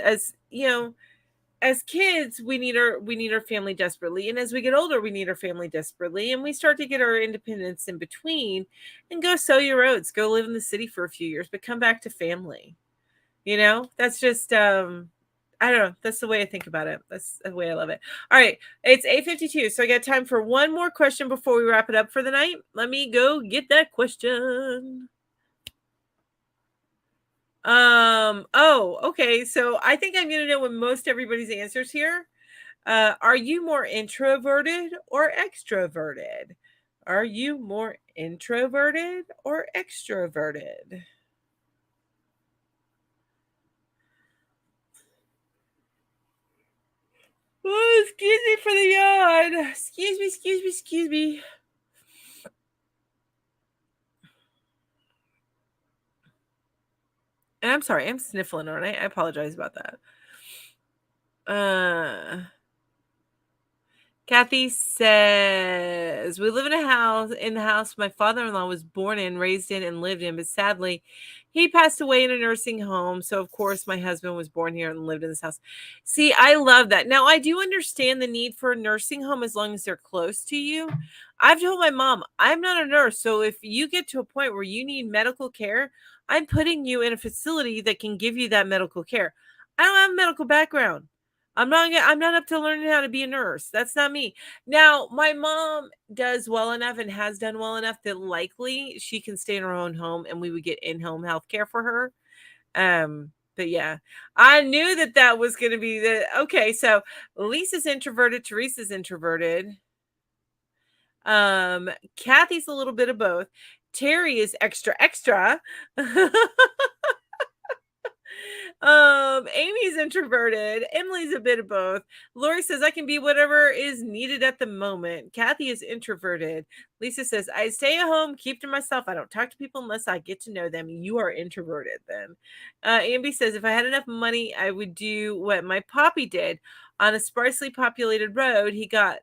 As kids, we need our family desperately, and as we get older, we need our family desperately, and we start to get our independence in between, and go sow your oats, go live in the city for a few years, but come back to family. That's just I don't know. That's the way I think about it. That's the way I love it. All right, it's 8:52, so I got time for one more question before we wrap it up for the night. Let me go get that question. Oh, okay. So I think I'm gonna know what most everybody's answers here. Are you more introverted or extroverted? Are you more introverted or extroverted? Oh, excuse me for the yawn. Excuse me, excuse me, excuse me. And I'm sorry, I'm sniffling, aren't I? I apologize about that. Kathy says, we live in the house my father-in-law was born in, raised in, and lived in, but sadly, he passed away in a nursing home. So, of course, my husband was born here and lived in this house. See, I love that. Now, I do understand the need for a nursing home as long as they're close to you. I've told my mom, I'm not a nurse. So, if you get to a point where you need medical care, I'm putting you in a facility that can give you that medical care. I don't have a medical background. I'm not up to learning how to be a nurse. That's not me. Now, my mom does well enough and has done well enough that likely she can stay in her own home and we would get in-home health care for her. But yeah, I knew that was going to be okay. So Lisa's introverted, Teresa's introverted. Kathy's a little bit of both. Terry is extra, extra. Amy's introverted. Emily's a bit of both. Lori says I can be whatever is needed at the moment. Kathy is introverted. Lisa says I stay at home, keep to myself. I don't talk to people unless I get to know them. You are introverted then. Amby says if I had enough money, I would do what my poppy did on a sparsely populated road. He got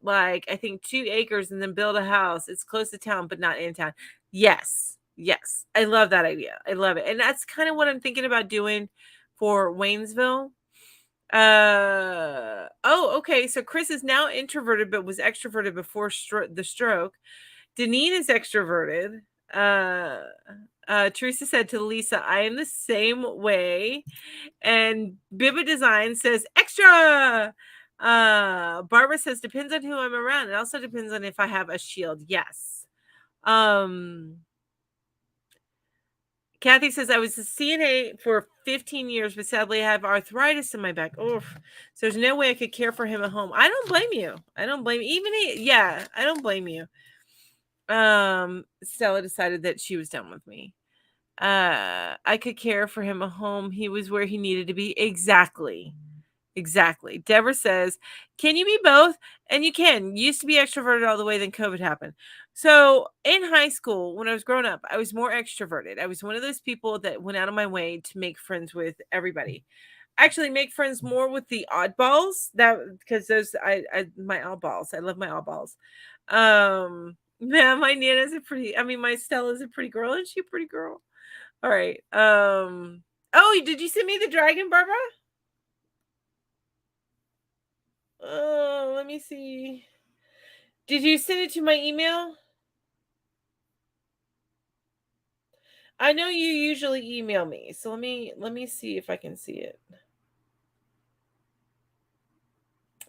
like I think 2 acres and then built a house. It's close to town, but not in town. Yes. Yes. I love that idea. I love it. And that's kind of what I'm thinking about doing for Waynesville. Okay. So Chris is now introverted, but was extroverted before the stroke. Deneen is extroverted. Teresa said to Lisa, I am the same way. And Biba Design says, extra. Barbara says, depends on who I'm around. It also depends on if I have a shield. Yes. Kathy says, I was a CNA for 15 years, but sadly I have arthritis in my back. Oh, so there's no way I could care for him at home. I don't blame you. I don't blame you. I don't blame you. Stella decided that she was done with me. I could care for him at home. He was where he needed to be. Exactly. Deborah says, can you be both? And you can. You used to be extroverted all the way, then COVID happened. So in high school, when I was growing up, I was more extroverted. I was one of those people that went out of my way to make friends with everybody. Actually, make friends more with the oddballs. That because those my oddballs. I love my oddballs. Yeah, my Nana's my Stella's a pretty girl. Isn't she a pretty girl? All right. Oh, did you send me the dragon, Barbara? Oh, let me see. Did you send it to my email? I know you usually email me, so let me see if I can see it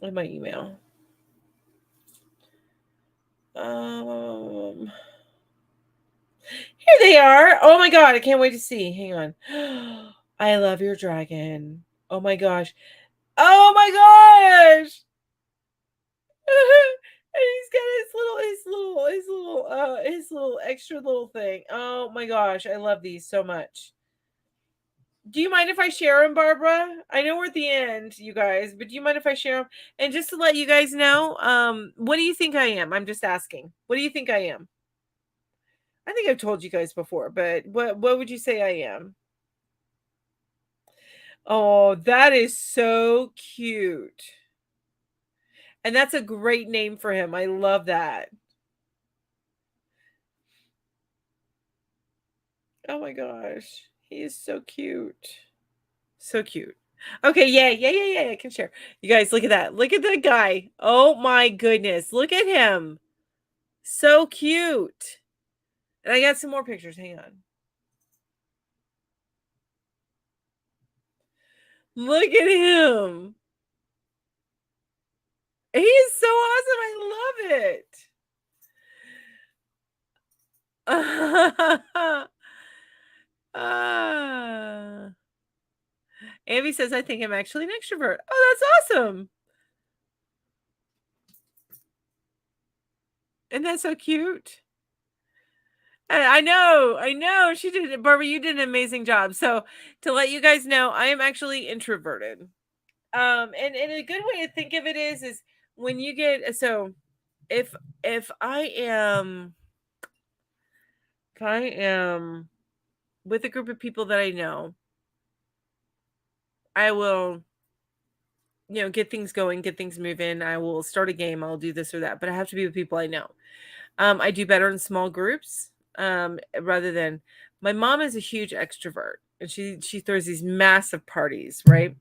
in my email. Here they are. Oh my god, I can't wait to see. Hang on. I love your dragon. Oh my gosh. Oh my gosh. And he's got his little extra little thing. Oh my gosh, I love these so much. Do you mind if I share them, Barbara? I know we're at the end, you guys, but do you mind if I share them? And just to let you guys know, what do you think I am? I'm just asking. What do you think I am? I think I've told you guys before, but what would you say I am? Oh, that is so cute. And that's a great name for him. I love that. Oh my gosh. He is so cute. So cute. Okay, yeah. I can share. You guys, look at that. Look at that guy. Oh my goodness. Look at him. So cute. And I got some more pictures. Hang on. Look at him. He is so awesome. I love it. Abby says, I think I'm actually an extrovert. Oh, that's awesome. Isn't that so cute? I know. She did, Barbara, you did an amazing job. So to let you guys know, I am actually introverted. And a good way to think of it is when you get, so if I am with a group of people that I know, I will, get things going, get things moving. I will start a game. I'll do this or that, but I have to be with people I know. I do better in small groups, rather than my mom is a huge extrovert and she throws these massive parties, right?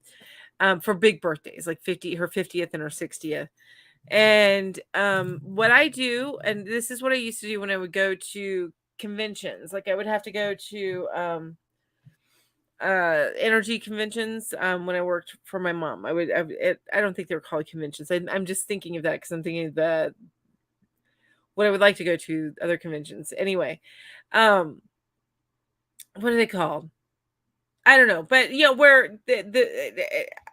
For big birthdays, like her 50th and her 60th. And what I do, and this is what I used to do when I would go to conventions, like I would have to go to energy conventions when I worked for my mom. I don't think they were called conventions. I'm just thinking of that because I'm thinking of what I would like to go to other conventions. Anyway, what are they called? I don't know, but where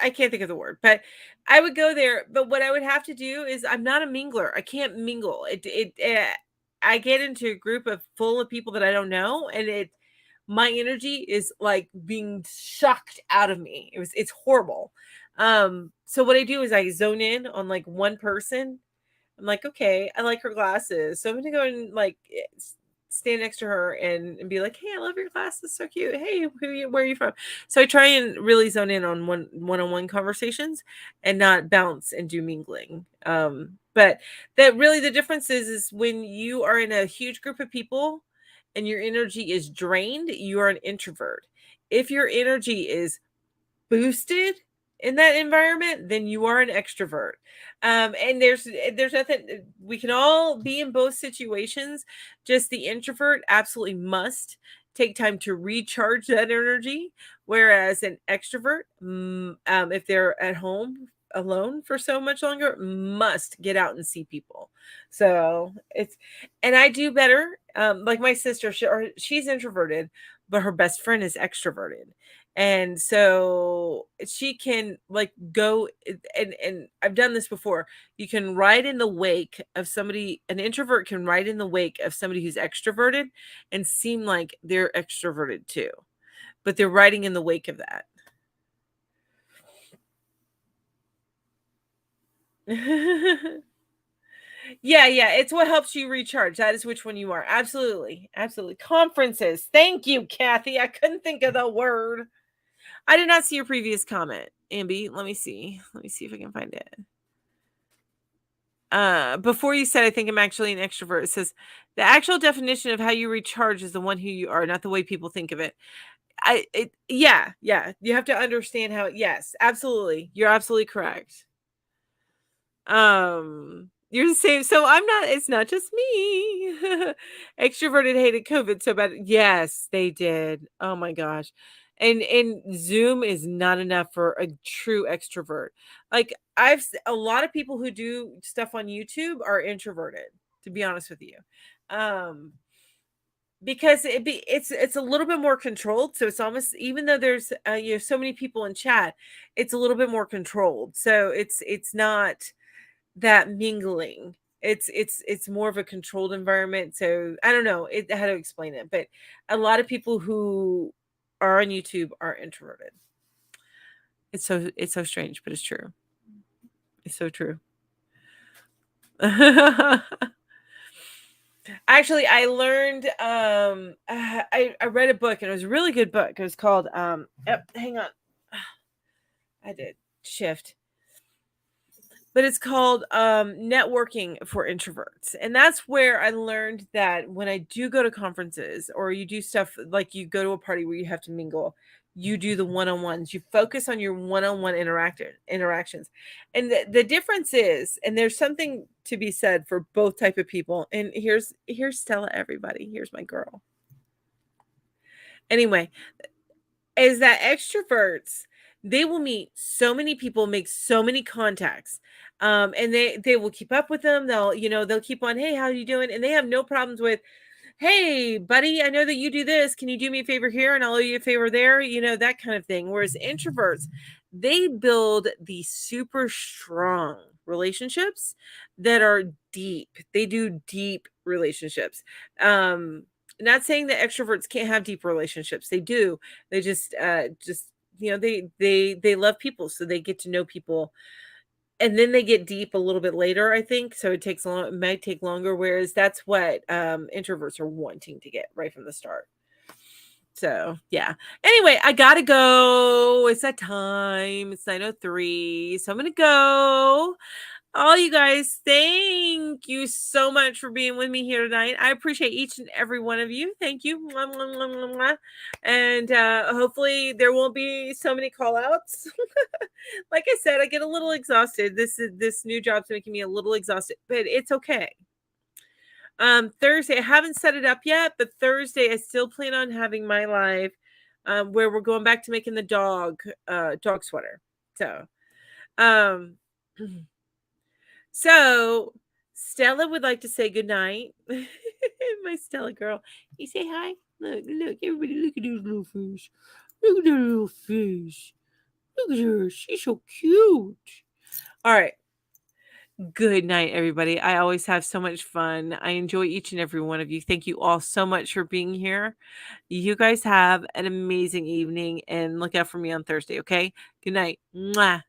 I can't think of the word, but I would go there. But what I would have to do is I'm not a mingler. I can't mingle. I get into a group full of people that I don't know, and my energy is like being sucked out of me. It's horrible. So what I do is I zone in on like one person. I'm like, okay, I like her glasses, so I'm gonna go and like stand next to her and be like, hey, I love your glasses, so cute. Hey, where are you from? So I try and really zone in on one-on-one conversations and not bounce and do mingling. But that really the difference is when you are in a huge group of people and your energy is drained, you are an introvert. If your energy is boosted in that environment, then you are an extrovert. And there's nothing, we can all be in both situations. Just the introvert absolutely must take time to recharge that energy, whereas an extrovert, if they're at home alone for so much longer, must get out and see people. So it's, and I do better. Like my sister, she's introverted, but her best friend is extroverted. And so she can like go, and I've done this before. You can ride in the wake of somebody, an introvert can ride in the wake of somebody who's extroverted and seem like they're extroverted too, but they're riding in the wake of that. Yeah, yeah, it's what helps you recharge. That is which one you are. Absolutely. Absolutely. Conferences. Thank you, Kathy. I couldn't think of the word. I did not see your previous comment, Amby. Let me see. Let me see if I can find it. Before you said I think I'm actually an extrovert, it says the actual definition of how you recharge is the one who you are, not the way people think of it. Yeah, yeah. You have to understand how, yes, absolutely. You're absolutely correct. You're the same. So I'm not, it's not just me. Extroverted hated COVID so bad. Yes, they did. Oh my gosh. And Zoom is not enough for a true extrovert. Like a lot of people who do stuff on YouTube are introverted, to be honest with you. Um because it's a little bit more controlled, so it's almost, even though there's so many people in chat, it's a little bit more controlled, so it's not that mingling. It's more of a controlled environment. So I don't know how to explain it, but a lot of people who are on YouTube are introverted. It's so strange, but it's true. It's so true. Actually, I learned I read a book, and it was a really good book. It was called hang on. I did shift. But it's called Networking for Introverts. And that's where I learned that when I do go to conferences, or you do stuff like you go to a party where you have to mingle, you do the one-on-ones, you focus on your one-on-one interactions. And the difference is, and there's something to be said for both type of people. And here's Stella, everybody. Here's my girl. Anyway, is that extroverts, they will meet so many people, make so many contacts, and they will keep up with them. They'll keep on, hey, how are you doing? And they have no problems with, hey, buddy, I know that you do this. Can you do me a favor here? And I'll owe you a favor there, that kind of thing. Whereas introverts, they build these super strong relationships that are deep. They do deep relationships. Not saying that extroverts can't have deep relationships. They do. They just they love people, so they get to know people, and then they get deep a little bit later, I think. So it might take longer, whereas that's what introverts are wanting to get right from the start. So yeah. Anyway, I gotta go. It's that time. It's 9:03. So I'm gonna go. All you guys, thank you so much for being with me here tonight. I appreciate each and every one of you. Thank you. Mwah, mwah, mwah, mwah, mwah. And hopefully there won't be so many call outs. Like I said, I get a little exhausted. This new job's making me a little exhausted, but it's okay. Thursday, I haven't set it up yet, but Thursday I still plan on having my live where we're going back to making the dog sweater. So So, Stella would like to say good night. My Stella girl. You say hi? Look, everybody, look at those little fish. Look at that little fish. Look at her. She's so cute. All right. Good night, everybody. I always have so much fun. I enjoy each and every one of you. Thank you all so much for being here. You guys have an amazing evening, and look out for me on Thursday, okay? Good night. Mwah.